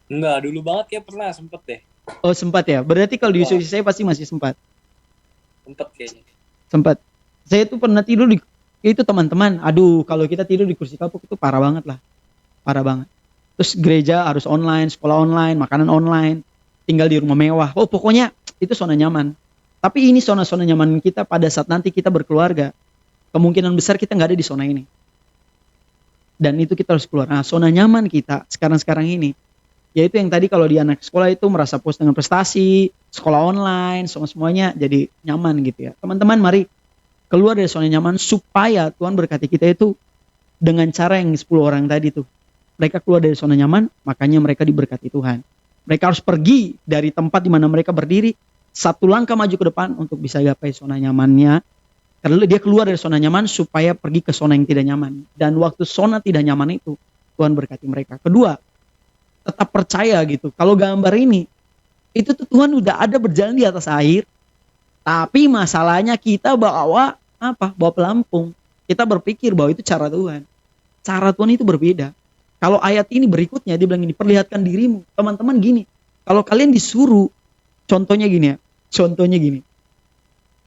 Enggak, dulu banget ya pernah sempet deh. Oh sempat ya. Berarti kalau di usia saya pasti masih sempat. Sempet kayaknya. Sempat. Saya tuh pernah tidur di itu teman-teman. Aduh, kalau kita tidur di kursi kapuk itu parah banget lah. Parah banget. Terus gereja harus online, sekolah online, makanan online, tinggal di rumah mewah. Oh, pokoknya itu zona nyaman. Tapi ini zona-zona nyaman kita pada saat nanti kita berkeluarga. Kemungkinan besar kita nggak ada di zona ini. Dan itu kita harus keluar. Nah, zona nyaman kita sekarang-sekarang ini yaitu yang tadi kalau di anak sekolah itu merasa puas dengan prestasi, sekolah online, semuanya jadi nyaman gitu ya. Teman-teman mari keluar dari zona nyaman supaya Tuhan berkati kita itu dengan cara yang 10 orang tadi tuh. Mereka keluar dari zona nyaman, makanya mereka diberkati Tuhan. Mereka harus pergi dari tempat di mana mereka berdiri, satu langkah maju ke depan untuk bisa gapai zona nyamannya. Karena dia keluar dari zona nyaman supaya pergi ke zona yang tidak nyaman. Dan waktu zona tidak nyaman itu, Tuhan berkati mereka. Kedua, tetap percaya gitu. Kalau gambar ini, itu tuh Tuhan udah ada berjalan di atas air. Tapi masalahnya kita bawa pelampung. Kita berpikir bahwa itu cara Tuhan. Cara Tuhan itu berbeda. Kalau ayat ini berikutnya dia bilang ini, perlihatkan dirimu. Teman-teman gini, kalau kalian disuruh, contohnya gini.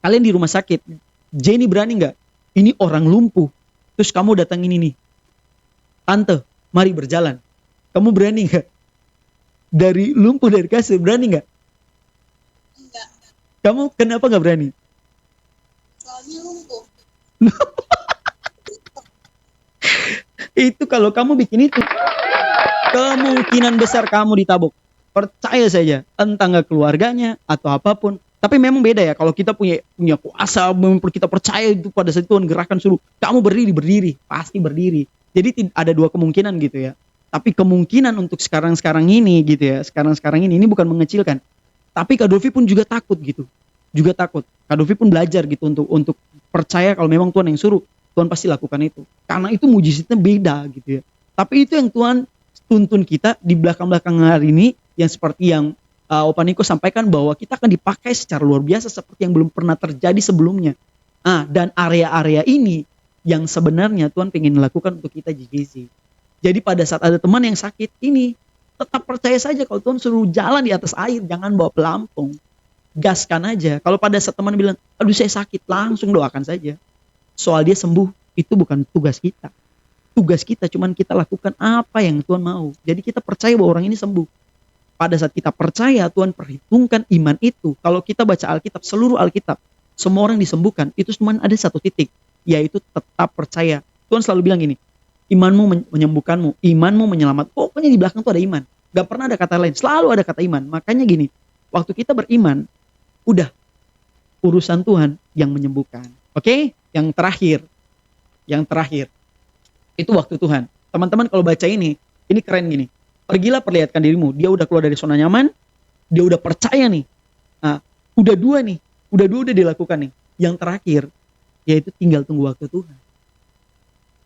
Kalian di rumah sakit, Jenny berani nggak? Ini orang lumpuh. Terus kamu datang ini nih. Tante, mari berjalan. Kamu berani nggak? Dari lumpuh dari kasur, berani nggak? Enggak. Kamu kenapa nggak berani? Soalnya lumpuh. Itu kalau kamu bikin itu, kemungkinan besar kamu ditabok. Percaya saja, entah nggak keluarganya atau apapun. Tapi memang beda ya, kalau kita punya kuasa, kita percaya itu pada saat Tuhan gerakan suruh, kamu berdiri, pasti berdiri. Jadi ada dua kemungkinan gitu ya. Tapi kemungkinan untuk sekarang ini gitu ya, sekarang ini bukan mengecilkan. Tapi Kak Dulfi pun juga takut gitu. Kak Dulfi pun belajar gitu untuk percaya kalau memang Tuhan yang suruh, Tuhan pasti lakukan itu. Karena itu mujizatnya beda gitu ya. Tapi itu yang Tuhan tuntun kita di belakang-belakang hari ini, yang seperti yang Opa Niko sampaikan bahwa kita akan dipakai secara luar biasa seperti yang belum pernah terjadi sebelumnya. Dan area-area ini yang sebenarnya Tuhan pengen lakukan untuk kita JJC. Jadi pada saat ada teman yang sakit ini, tetap percaya saja kalau Tuhan suruh jalan di atas air, jangan bawa pelampung. Gaskan aja. Kalau pada saat teman bilang, aduh saya sakit, langsung doakan saja. Soal dia sembuh, itu bukan tugas kita. Tugas kita cuman kita lakukan apa yang Tuhan mau. Jadi kita percaya bahwa orang ini sembuh. Pada saat kita percaya, Tuhan perhitungkan iman itu. Kalau kita baca Alkitab, seluruh Alkitab, semua orang disembuhkan. Itu cuma ada satu titik, yaitu tetap percaya. Tuhan selalu bilang gini, imanmu menyembuhkanmu, imanmu menyelamat. Pokoknya di belakang tuh ada iman. Gak pernah ada kata lain, selalu ada kata iman. Makanya gini, waktu kita beriman, udah urusan Tuhan yang menyembuhkan. Oke? Yang terakhir, itu waktu Tuhan. Teman-teman kalau baca ini keren gini. Pergilah perlihatkan dirimu. Dia udah keluar dari zona nyaman, dia udah percaya nih. Nah, udah dua udah dilakukan nih. Yang terakhir, yaitu tinggal tunggu waktu Tuhan.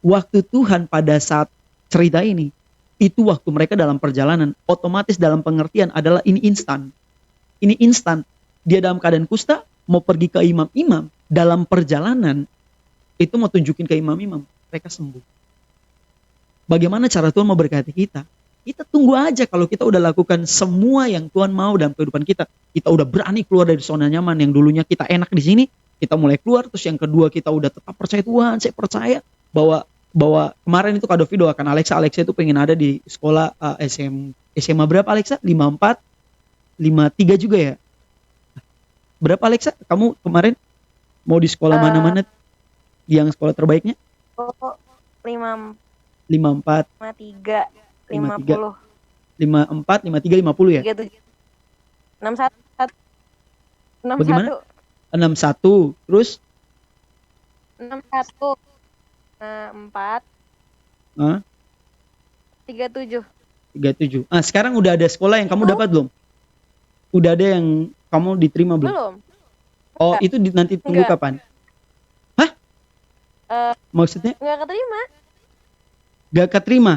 Waktu Tuhan pada saat cerita ini, itu waktu mereka dalam perjalanan, otomatis dalam pengertian adalah ini instan. Ini instan. Dia dalam keadaan kusta, mau pergi ke imam-imam, dalam perjalanan, itu mau tunjukin ke imam-imam, mereka sembuh. Bagaimana cara Tuhan mau berkati kita? Kita tunggu aja kalau kita udah lakukan semua yang Tuhan mau dalam kehidupan kita. Kita udah berani keluar dari zona nyaman yang dulunya kita enak di sini, kita mulai keluar. Terus yang kedua, kita udah tetap percaya Tuhan. Saya percaya bahwa kemarin itu Kak Dovi doakan Alexa itu pengen ada di sekolah SMA berapa Alexa? 54, 53 juga ya? Berapa Alexa? Kamu kemarin mau di sekolah mana-mana yang sekolah terbaiknya? Oh, 5, 54, 53, 53. 50, 54, 53, 50 ya? 37, 61, Bagaimana? 61, 61, terus 61, 4, ah, 37. 37. Sekarang udah ada sekolah yang kamu Oh. dapat belum? Udah ada yang kamu diterima belum? Belum. Oh, Enggak. itu nanti tunggu Enggak. kapan? Hah? Maksudnya Nggak keterima. gak keterima?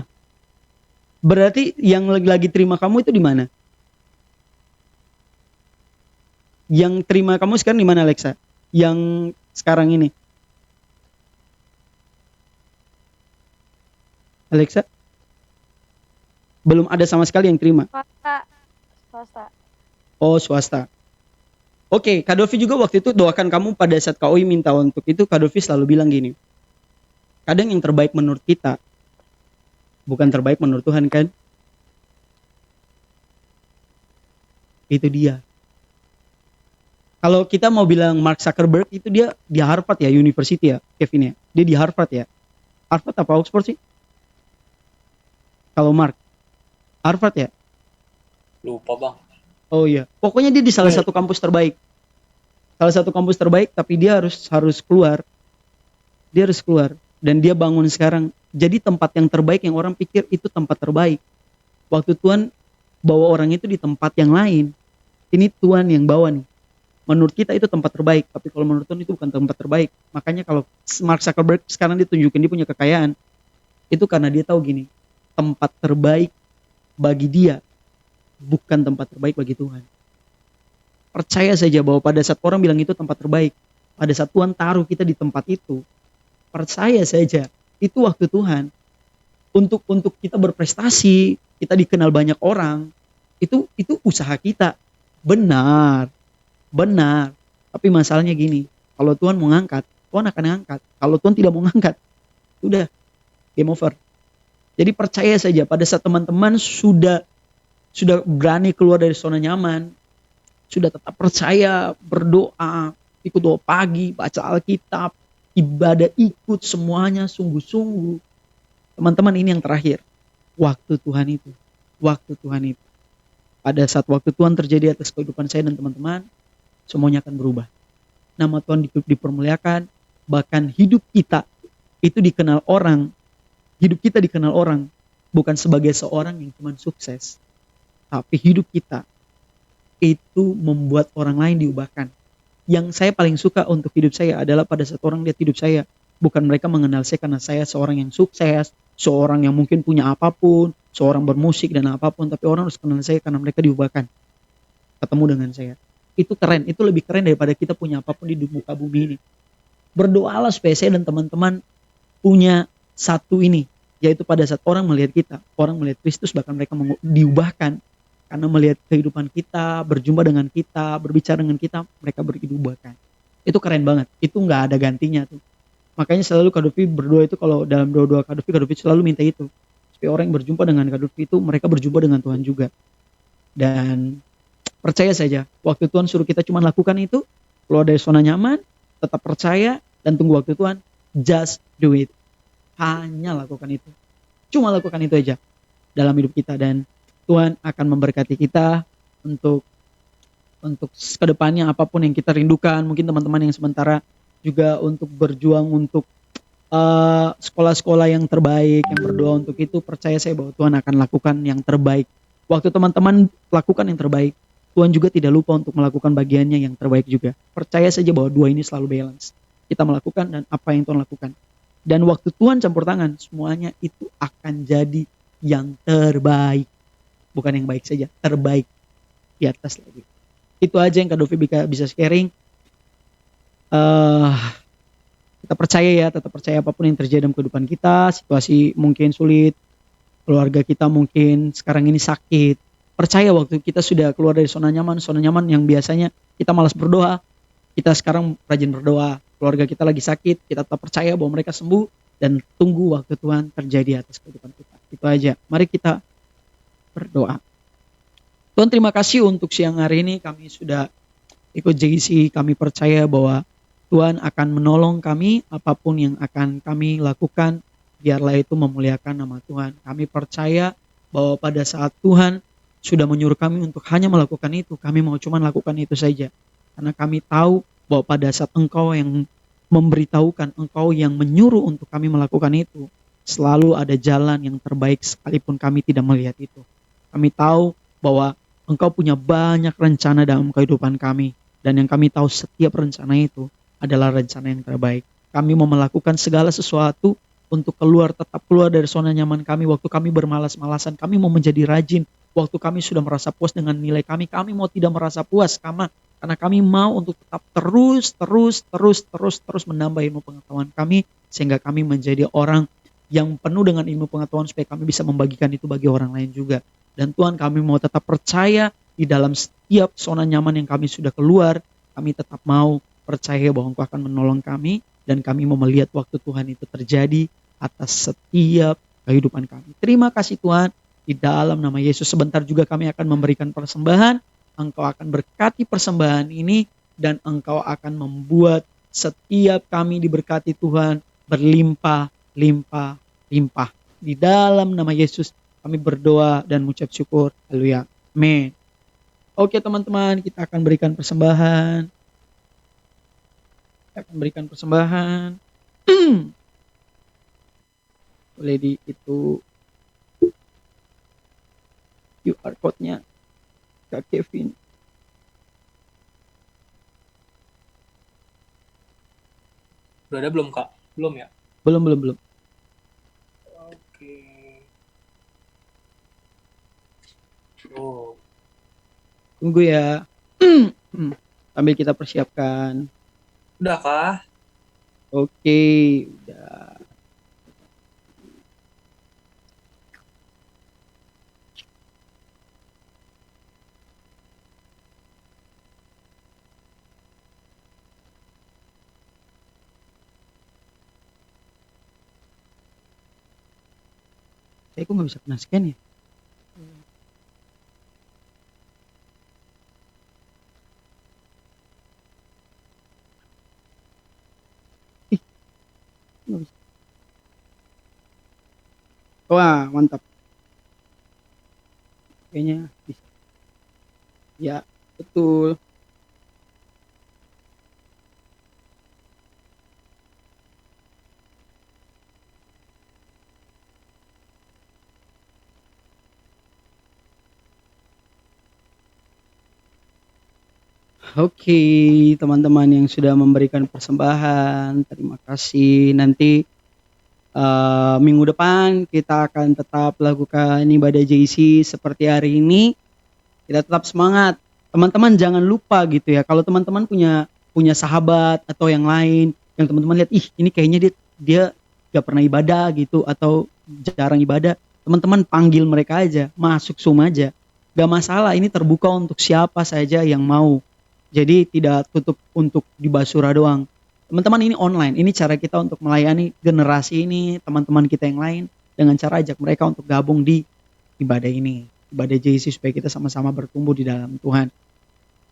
Berarti yang lagi terima kamu itu di mana? Yang terima kamu sekarang di mana, Alexa? Yang sekarang ini? Alexa? Belum ada sama sekali yang terima. Swasta. Oh, swasta. Oke, Kak Dovi juga waktu itu doakan kamu pada saat Kak Oi minta untuk itu, Kak Dovi selalu bilang gini. Kadang yang terbaik menurut kita bukan terbaik menurut Tuhan kan? Itu dia. Kalau kita mau bilang Mark Zuckerberg itu dia di Harvard ya, University ya, Kevin ya. Dia di Harvard ya. Harvard apa Oxford sih? Kalau Mark Harvard ya? Lupa bang. Oh iya. Pokoknya dia di salah satu kampus terbaik. Salah satu kampus terbaik, tapi dia harus keluar. Dia harus keluar dan dia bangun sekarang. Jadi tempat yang terbaik yang orang pikir itu tempat terbaik. Waktu Tuhan bawa orang itu di tempat yang lain, ini Tuhan yang bawa nih. Menurut kita itu tempat terbaik, tapi kalau menurut Tuhan itu bukan tempat terbaik. Makanya kalau Mark Zuckerberg sekarang ditunjukin dia punya kekayaan, itu karena dia tahu gini, tempat terbaik bagi dia bukan tempat terbaik bagi Tuhan. Percaya saja bahwa pada saat orang bilang itu tempat terbaik, pada saat Tuhan taruh kita di tempat itu, percaya saja itu waktu Tuhan untuk kita berprestasi, kita dikenal banyak orang, itu usaha kita. Benar. Tapi masalahnya gini, kalau Tuhan mau ngangkat, Tuhan akan ngangkat. Kalau Tuhan tidak mau ngangkat, udah game over. Jadi percaya saja pada saat teman-teman sudah berani keluar dari zona nyaman, sudah tetap percaya, berdoa, ikut doa pagi, baca Alkitab, ibadah ikut semuanya sungguh-sungguh. Teman-teman, ini yang terakhir. Waktu Tuhan itu. Pada saat waktu Tuhan terjadi atas kehidupan saya dan teman-teman, semuanya akan berubah. Nama Tuhan dipermuliakan, bahkan hidup kita itu dikenal orang. Hidup kita dikenal orang bukan sebagai seorang yang cuma sukses, tapi hidup kita itu membuat orang lain diubahkan. Yang saya paling suka untuk hidup saya adalah pada saat orang lihat hidup saya, bukan mereka mengenal saya karena saya seorang yang sukses, seorang yang mungkin punya apapun, seorang bermusik dan apapun, tapi orang harus kenal saya karena mereka diubahkan. Ketemu dengan saya. Itu keren, itu lebih keren daripada kita punya apapun di muka bumi ini. Berdoalah supaya saya dan teman-teman punya satu ini, yaitu pada saat orang melihat kita, orang melihat Kristus, bahkan mereka diubahkan karena melihat kehidupan kita, berjumpa dengan kita, berbicara dengan kita, mereka diubahkan. Itu keren banget, itu nggak ada gantinya tuh. Makanya selalu Kak Dovi berdoa itu, kalau dalam doa-doa Kak Dovi selalu minta itu, supaya orang yang berjumpa dengan Kak Dovi itu mereka berjumpa dengan Tuhan juga. Dan percaya saja, waktu Tuhan suruh kita cuma lakukan itu, keluar dari zona nyaman, tetap percaya dan tunggu waktu Tuhan, just do it. Hanya lakukan itu. Cuma lakukan itu aja dalam hidup kita, dan Tuhan akan memberkati kita untuk kedepannya apapun yang kita rindukan. Mungkin teman-teman yang sementara juga untuk berjuang untuk sekolah-sekolah yang terbaik, yang berdoa untuk itu, percaya saya bahwa Tuhan akan lakukan yang terbaik. Waktu teman-teman lakukan yang terbaik, Tuhan juga tidak lupa untuk melakukan bagiannya yang terbaik juga. Percaya saja bahwa dua ini selalu balance. Kita melakukan dan apa yang Tuhan lakukan. Dan waktu Tuhan campur tangan, semuanya itu akan jadi yang terbaik. Bukan yang baik saja, terbaik di atas lagi. Itu aja yang Kak Dovi bisa sharing. Kita percaya ya, tetap percaya apapun yang terjadi dalam kehidupan kita, situasi mungkin sulit, keluarga kita mungkin sekarang ini sakit. Percaya waktu kita sudah keluar dari zona nyaman yang biasanya kita malas berdoa, kita sekarang rajin berdoa. Keluarga kita lagi sakit, kita tetap percaya bahwa mereka sembuh dan tunggu waktu Tuhan terjadi atas kehidupan kita. Itu aja. Mari kita berdoa. Tuhan, terima kasih untuk siang hari ini kami sudah ikut JC, kami percaya bahwa Tuhan akan menolong kami apapun yang akan kami lakukan, biarlah itu memuliakan nama Tuhan. Kami percaya bahwa pada saat Tuhan sudah menyuruh kami untuk hanya melakukan itu, kami mau cuma lakukan itu saja. Karena kami tahu bahwa pada saat Engkau yang memberitahukan, Engkau yang menyuruh untuk kami melakukan itu, selalu ada jalan yang terbaik sekalipun kami tidak melihat itu. Kami tahu bahwa Engkau punya banyak rencana dalam kehidupan kami. Dan yang kami tahu setiap rencana itu adalah rencana yang terbaik. Kami mau melakukan segala sesuatu untuk tetap keluar dari zona nyaman kami. Waktu kami bermalas-malasan, kami mau menjadi rajin. Waktu kami sudah merasa puas dengan nilai kami mau tidak merasa puas. Karena kami mau untuk tetap terus menambah ilmu pengetahuan kami. Sehingga kami menjadi orang yang penuh dengan ilmu pengetahuan supaya kami bisa membagikan itu bagi orang lain juga. Dan Tuhan, kami mau tetap percaya di dalam setiap zona nyaman yang kami sudah keluar. Kami tetap mau percaya bahwa Engkau akan menolong kami dan kami mau melihat waktu Tuhan itu terjadi atas setiap kehidupan kami. Terima kasih Tuhan, di dalam nama Yesus. Sebentar juga kami akan memberikan persembahan. Engkau akan berkati persembahan ini dan Engkau akan membuat setiap kami diberkati Tuhan berlimpah. Di dalam nama Yesus kami berdoa dan mengucap syukur. Haleluya. Amin. Oke teman-teman, kita akan berikan persembahan. Boleh di itu QR code-nya Kak Kevin. Udah ada belum, Kak? Belum ya? Belum. Oke. Oh, Tunggu ya. Sambil kita persiapkan. udah kah? Oke, udah. Saya kok nggak bisa kena scan ya? Nggak bisa. Wah, mantap. Kayaknya bisa. Ya, betul. Oke, teman-teman yang sudah memberikan persembahan, terima kasih. Nanti minggu depan kita akan tetap lakukan ibadah JC seperti hari ini. Kita tetap semangat. Teman-teman jangan lupa gitu ya, kalau teman-teman punya sahabat atau yang lain yang teman-teman lihat, ini kayaknya dia gak pernah ibadah gitu atau jarang ibadah, teman-teman panggil mereka aja, masuk Zoom aja. Gak masalah, ini terbuka untuk siapa saja yang mau. Jadi tidak tutup untuk di Basura doang. Teman-teman, ini online, ini cara kita untuk melayani generasi ini, teman-teman kita yang lain, dengan cara ajak mereka untuk gabung di ibadah ini, ibadah JC, supaya kita sama-sama bertumbuh di dalam Tuhan.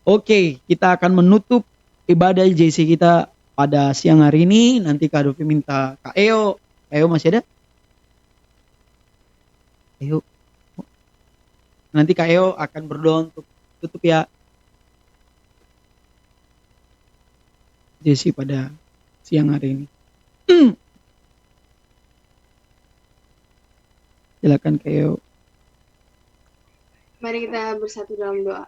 Oke, kita akan menutup ibadah JC kita pada siang hari ini. Nanti Kak Dovi minta Kak Eo. Kak Eo masih ada? Eo. Nanti Kak Eo akan berdoa untuk tutup ya JC pada siang hari ini. Silakan Keo. Mari kita bersatu dalam doa.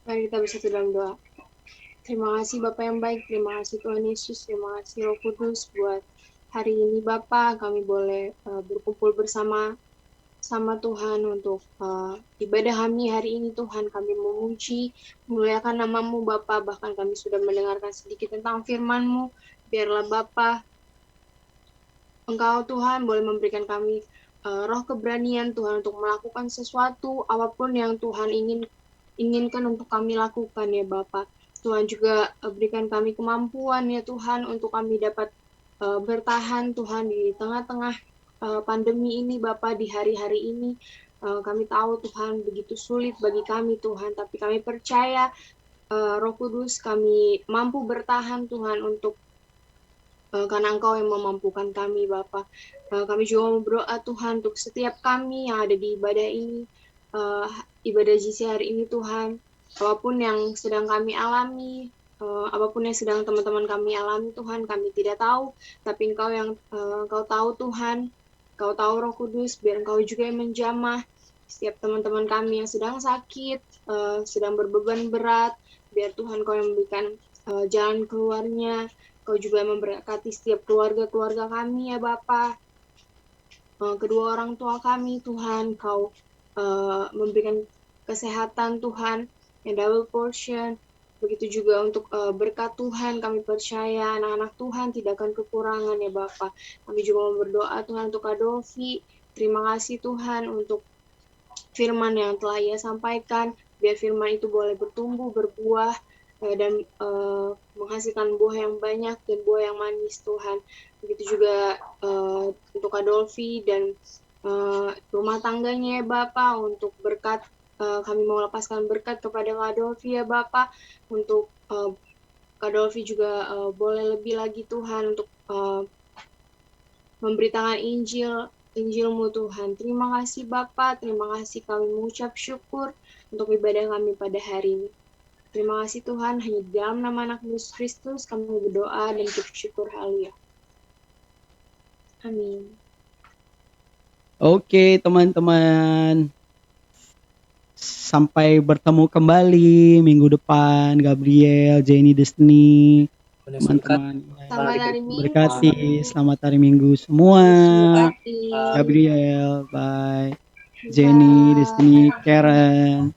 Mari kita bersatu dalam doa. Terima kasih Bapak yang baik, terima kasih Tuhan Yesus, terima kasih Roh Kudus buat hari ini Bapak, kami boleh berkumpul bersama Tuhan untuk ibadah kami hari ini Tuhan. Kami memuji, memuliakan nama-Mu Bapak, bahkan kami sudah mendengarkan sedikit tentang firman-Mu. Biarlah Bapak, Engkau Tuhan boleh memberikan kami roh keberanian Tuhan untuk melakukan sesuatu apapun yang Tuhan inginkan untuk kami lakukan ya Bapak. Tuhan juga berikan kami kemampuan ya Tuhan untuk kami dapat bertahan Tuhan di tengah-tengah pandemi ini Bapak, di hari-hari ini. Kami tahu Tuhan begitu sulit bagi kami Tuhan, tapi kami percaya Roh Kudus kami mampu bertahan Tuhan untuk karena Engkau yang memampukan kami Bapak. Kami juga mau berdoa Tuhan untuk setiap kami yang ada di ibadah ini, ibadah GC hari ini Tuhan. Apapun yang sedang kami alami, apapun yang sedang teman-teman kami alami Tuhan, kami tidak tahu, tapi Engkau yang Engkau tahu Tuhan, Engkau tahu Roh Kudus, biar Engkau juga yang menjamah setiap teman-teman kami yang sedang sakit, sedang berbeban berat, biar Tuhan Engkau yang memberikan jalan keluarnya, Engkau juga memberkati setiap keluarga-keluarga kami ya Bapa, kedua orang tua kami Tuhan, Engkau memberikan kesehatan Tuhan, yang double portion. Begitu juga untuk berkat Tuhan, kami percaya anak-anak Tuhan tidak akan kekurangan ya Bapak. Kami juga mau berdoa Tuhan untuk Kak Dovi. Terima kasih Tuhan untuk firman yang telah ia sampaikan. Biar firman itu boleh bertumbuh, berbuah, dan menghasilkan buah yang banyak dan buah yang manis Tuhan. Begitu juga untuk Kak Dovi dan rumah tangganya ya Bapak, untuk berkat. Kami mau lepaskan berkat kepada Kak Dolfi ya Bapak, untuk Kak Dolfi juga boleh lebih lagi Tuhan untuk memberitakan Injil-Mu Tuhan. Terima kasih Bapak, terima kasih kami mengucap syukur untuk ibadah kami pada hari ini. Terima kasih Tuhan, hanya di dalam nama anak Yesus Kristus kami berdoa dan bersyukur. Haleluya. Amin. Oke teman-teman, sampai bertemu kembali minggu depan. Gabriel, Jenny, Destiny, teman-teman. Selamat hari Minggu. Berkati, selamat hari Minggu semua. Berkati. Gabriel, bye. Jenny, Destiny, Karen.